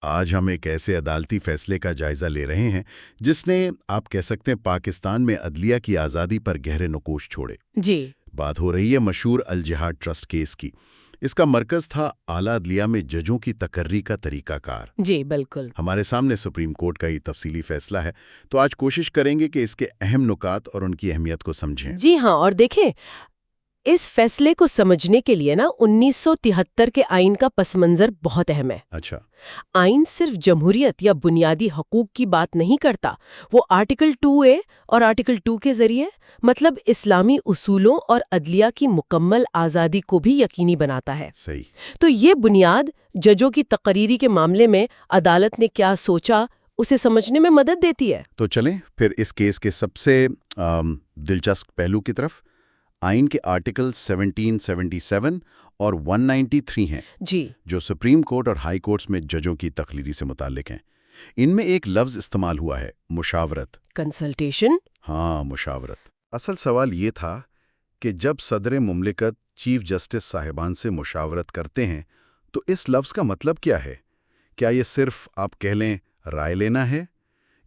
آج ہم ایک ایسے عدالتی فیصلے کا جائزہ لے رہے ہیں جس نے آپ کہہ سکتے ہیں پاکستان میں عدلیہ کی آزادی پر گہرے نقوش چھوڑے۔ جی بات ہو رہی ہے مشہور الجہاد ٹرسٹ کیس کی۔ اس کا مرکز تھا اعلیٰ عدلیہ میں ججوں کی تقرری کا طریقہ کار۔ جی بالکل۔ ہمارے سامنے سپریم کورٹ کا یہ تفصیلی فیصلہ ہے، تو آج کوشش کریں گے کہ اس کے اہم نکات اور ان کی اہمیت کو سمجھیں۔ جی ہاں، اور دیکھیں اس فیصلے کو سمجھنے کے لیے 1973 کے آئین کا پس منظر بہت اہم ہے۔ اچھا، آئین صرف جمہوریت یا بنیادی حقوق کی بات نہیں کرتا، وہ آرٹیکل 2A اور آرٹیکل 2 کے ذریعے مطلب اسلامی اصولوں اور عدلیہ کی مکمل آزادی کو بھی یقینی بناتا ہے۔ صحیح۔ تو یہ بنیاد ججوں کی تقرری کے معاملے میں عدالت نے کیا سوچا اسے سمجھنے میں مدد دیتی ہے۔ تو چلیں پھر اس کیس کے سب سے دلچسپ پہلو کی طرف۔ آئین کے آرٹیکل 1777 اور 193 ہیں جی جو سپریم کورٹ اور ہائی کورٹس میں ججوں کی تقرری سے متعلق ہیں۔ ان میں ایک لفظ استعمال ہوا ہے، مشاورت۔ کنسلٹیشن۔ ہاں، مشاورت۔ اصل سوال یہ تھا کہ جب صدر مملکت چیف جسٹس صاحبان سے مشاورت کرتے ہیں تو اس لفظ کا مطلب کیا ہے؟ کیا یہ صرف آپ کہہ لیں رائے لینا ہے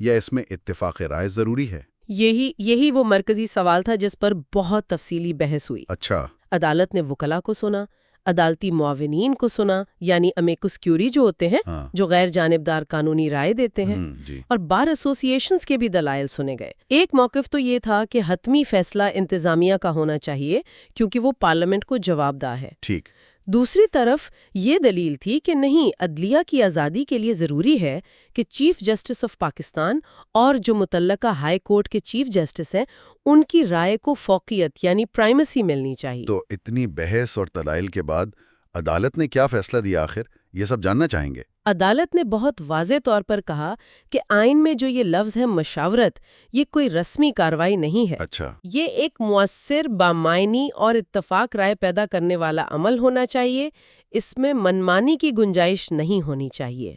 یا اس میں اتفاق رائے ضروری ہے؟ یہی وہ مرکزی سوال تھا جس پر بہت تفصیلی بحث ہوئی۔ اچھا، عدالت نے وکلا کو سنا، عدالتی معاونین کو سنا یعنی امیکس کیوری جو ہوتے ہیں، ہاں، جو غیر جانبدار قانونی رائے دیتے ہیں، جی، اور بار ایسوسی ایشنز کے بھی دلائل سنے گئے۔ ایک موقف تو یہ تھا کہ حتمی فیصلہ انتظامیہ کا ہونا چاہیے کیونکہ وہ پارلیمنٹ کو جواب دہ ہے۔ ٹھیک۔ دوسری طرف یہ دلیل تھی کہ نہیں، عدلیہ کی آزادی کے لیے ضروری ہے کہ چیف جسٹس آف پاکستان اور جو متعلقہ ہائی کورٹ کے چیف جسٹس ہیں ان کی رائے کو فوقیت یعنی پرائمیسی ملنی چاہیے۔ تو اتنی بحث اور دلائل کے بعد عدالت نے کیا فیصلہ دیا آخر؟ یہ سب جاننا چاہیں گے۔ عدالت نے بہت واضح طور پر کہا کہ آئین میں جو یہ لفظ ہے مشاورت، یہ کوئی رسمی کارروائی نہیں ہے۔ اچھا، یہ ایک مؤثر، بامعنی اور اتفاق رائے پیدا کرنے والا عمل ہونا چاہیے، اس میں منمانی کی گنجائش نہیں ہونی چاہیے۔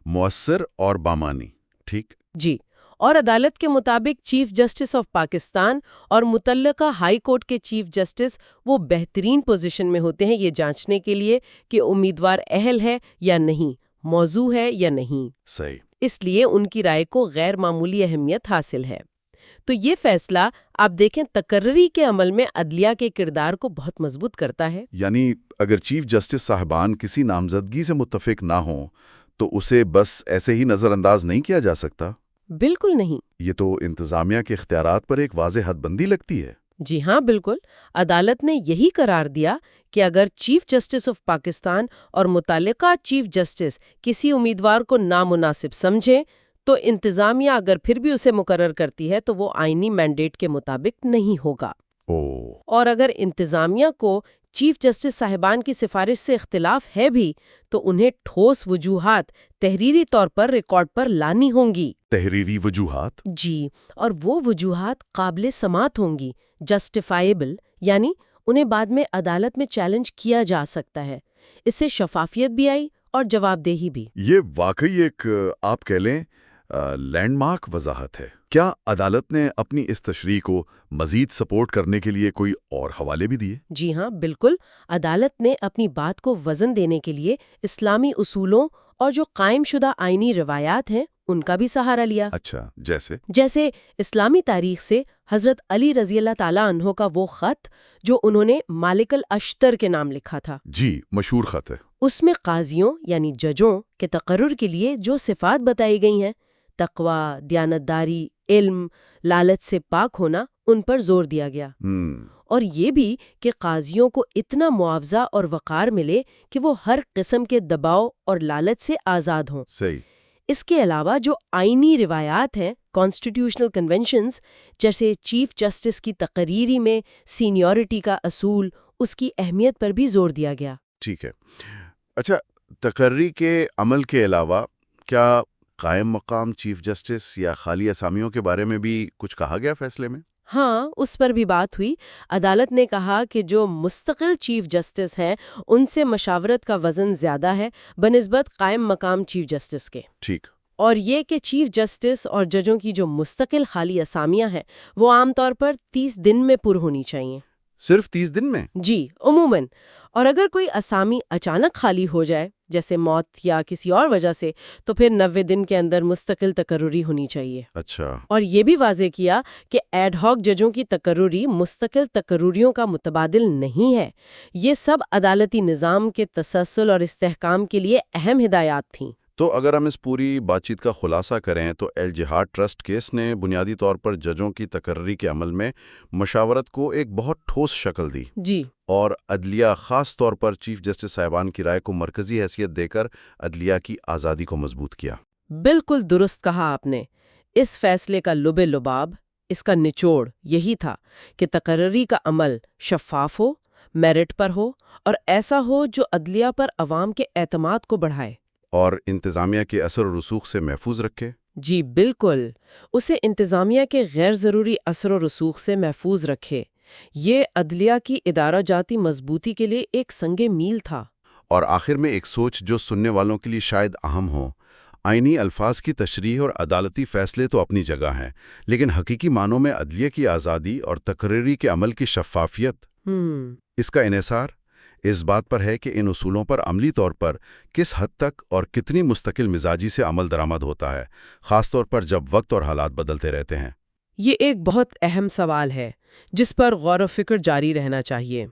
مؤثر اور بامانی، ٹھیک۔ جی، اور عدالت کے مطابق چیف جسٹس آف پاکستان اور متعلقہ ہائی کورٹ کے چیف جسٹس وہ بہترین پوزیشن میں ہوتے ہیں یہ جانچنے کے لیے کہ امیدوار اہل ہے یا نہیں، موضوع ہے یا نہیں۔ صحیح۔ اس لیے ان کی رائے کو غیر معمولی اہمیت حاصل ہے۔ تو یہ فیصلہ آپ دیکھیں تقرری کے عمل میں عدلیہ کے کردار کو بہت مضبوط کرتا ہے۔ یعنی اگر چیف جسٹس صاحبان کسی نامزدگی سے متفق نہ ہوں تو اسے بس ایسے ہی نظر انداز نہیں کیا جا سکتا؟ بالکل نہیں۔ یہ تو انتظامیہ کے اختیارات پر ایک واضح حد بندی لگتی ہے۔ جی ہاں، بالکل۔ عدالت نے یہی قرار دیا کہ اگر چیف جسٹس آف پاکستان اور متعلقہ چیف جسٹس کسی امیدوار کو نامناسب سمجھیں تو انتظامیہ اگر پھر بھی اسے مقرر کرتی ہے تو وہ آئینی مینڈیٹ کے مطابق نہیں ہوگا۔ اور اگر انتظامیہ کو چیف جسٹس صاحبان کی سفارش سے اختلاف ہے بھی تو انہیں ٹھوس وجوہات تحریری طور پر ریکارڈ پر لانی ہوں گی۔ تحریری وجوہات؟ جی، اور وہ وجوہات قابل سماعت ہوں گی، جسٹیفائیبل، یعنی انہیں بعد میں عدالت میں چیلنج کیا جا سکتا ہے۔ اس سے شفافیت بھی آئی اور جواب دہی بھی۔ یہ واقعی ایک آپ کہہ لیں لینڈ مارک وضاحت ہے۔ کیا عدالت نے اپنی اس تشریح کو مزید سپورٹ کرنے کے لیے کوئی اور حوالے بھی دیے؟ جی ہاں، بالکل۔ عدالت نے اپنی بات کو وزن دینے کے لیے اسلامی اصولوں اور جو قائم شدہ آئینی روایات ہیں ان کا بھی سہارا لیا۔ اچھا، جیسے اسلامی تاریخ سے حضرت علی رضی اللہ تعالیٰ عنہ کا وہ خط جو انہوں نے مالک الاشتر کے نام لکھا تھا۔ جی، مشہور خط ہے۔ اس میں قاضیوں یعنی ججوں کے تقرر کے لیے جو صفات بتائی گئی ہیں، تقوی، دیانتداری، علم، لالچ سے پاک ہونا، ان پر زور دیا گیا۔ اور یہ بھی کہ قاضیوں کو اتنا معاوضہ اور وقار ملے کہ وہ ہر قسم کے دباؤ اور لالچ سے آزاد ہوں۔ صحیح۔ اس کے علاوہ جو آئینی روایات ہیں، کانسٹیٹیوشنل کنونشنز، جیسے چیف جسٹس کی تقرری میں سینیورٹی کا اصول، اس کی اہمیت پر بھی زور دیا گیا۔ ٹھیک ہے۔ اچھا، تقرری کے عمل کے علاوہ کیا قائم مقام چیف جسٹس یا خالی اسامیوں کے بارے میں بھی کچھ کہا گیا فیصلے میں؟ ہاں، اس پر بھی بات ہوئی۔ عدالت نے کہا کہ جو مستقل چیف جسٹس ہیں ان سے مشاورت کا وزن زیادہ ہے بنسبت قائم مقام چیف جسٹس کے۔ ٹھیک۔ اور یہ کہ چیف جسٹس اور ججوں کی جو مستقل خالی اسامیاں ہیں وہ عام طور پر 30 دن میں پر ہونی چاہیے۔ صرف 30 دن میں؟ جی، عموماً۔ اور اگر کوئی اسامی اچانک خالی ہو جائے جیسے موت یا کسی اور وجہ سے، تو پھر 90 دن کے اندر مستقل تقرری ہونی چاہیے۔ اچھا، اور یہ بھی واضح کیا کہ ایڈ ہاک ججوں کی تقرری مستقل تقرریوں کا متبادل نہیں ہے، یہ سب عدالتی نظام کے تسلسل اور استحکام کے لیے اہم ہدایات تھیں۔ تو اگر ہم اس پوری بات چیت کا خلاصہ کریں تو الجہاد ٹرسٹ کیس نے بنیادی طور پر ججوں کی تقرری کے عمل میں مشاورت کو ایک بہت ٹھوس شکل دی، جی، اور عدلیہ خاص طور پر چیف جسٹس صاحبان کی رائے کو مرکزی حیثیت دے کر عدلیہ کی آزادی کو مضبوط کیا۔ بالکل درست کہا آپ نے۔ اس فیصلے کا لب لباب، اس کا نچوڑ یہی تھا کہ تقرری کا عمل شفاف ہو، میرٹ پر ہو اور ایسا ہو جو عدلیہ پر عوام کے اعتماد کو بڑھائے اور انتظامیہ کے اثر و رسوخ سے محفوظ رکھے۔ جی بالکل، اسے انتظامیہ کے غیر ضروری اثر و رسوخ سے محفوظ رکھے۔ یہ عدلیہ کی ادارہ جاتی مضبوطی کے لیے ایک سنگ میل تھا۔ اور آخر میں ایک سوچ جو سننے والوں کے لیے شاید اہم ہو، آئینی الفاظ کی تشریح اور عدالتی فیصلے تو اپنی جگہ ہیں، لیکن حقیقی معنوں میں عدلیہ کی آزادی اور تقرری کے عمل کی شفافیت، اس کا انحصار اس بات پر ہے کہ ان اصولوں پر عملی طور پر کس حد تک اور کتنی مستقل مزاجی سے عمل درآمد ہوتا ہے، خاص طور پر جب وقت اور حالات بدلتے رہتے ہیں۔ یہ ایک بہت اہم سوال ہے جس پر غور و فکر جاری رہنا چاہیے۔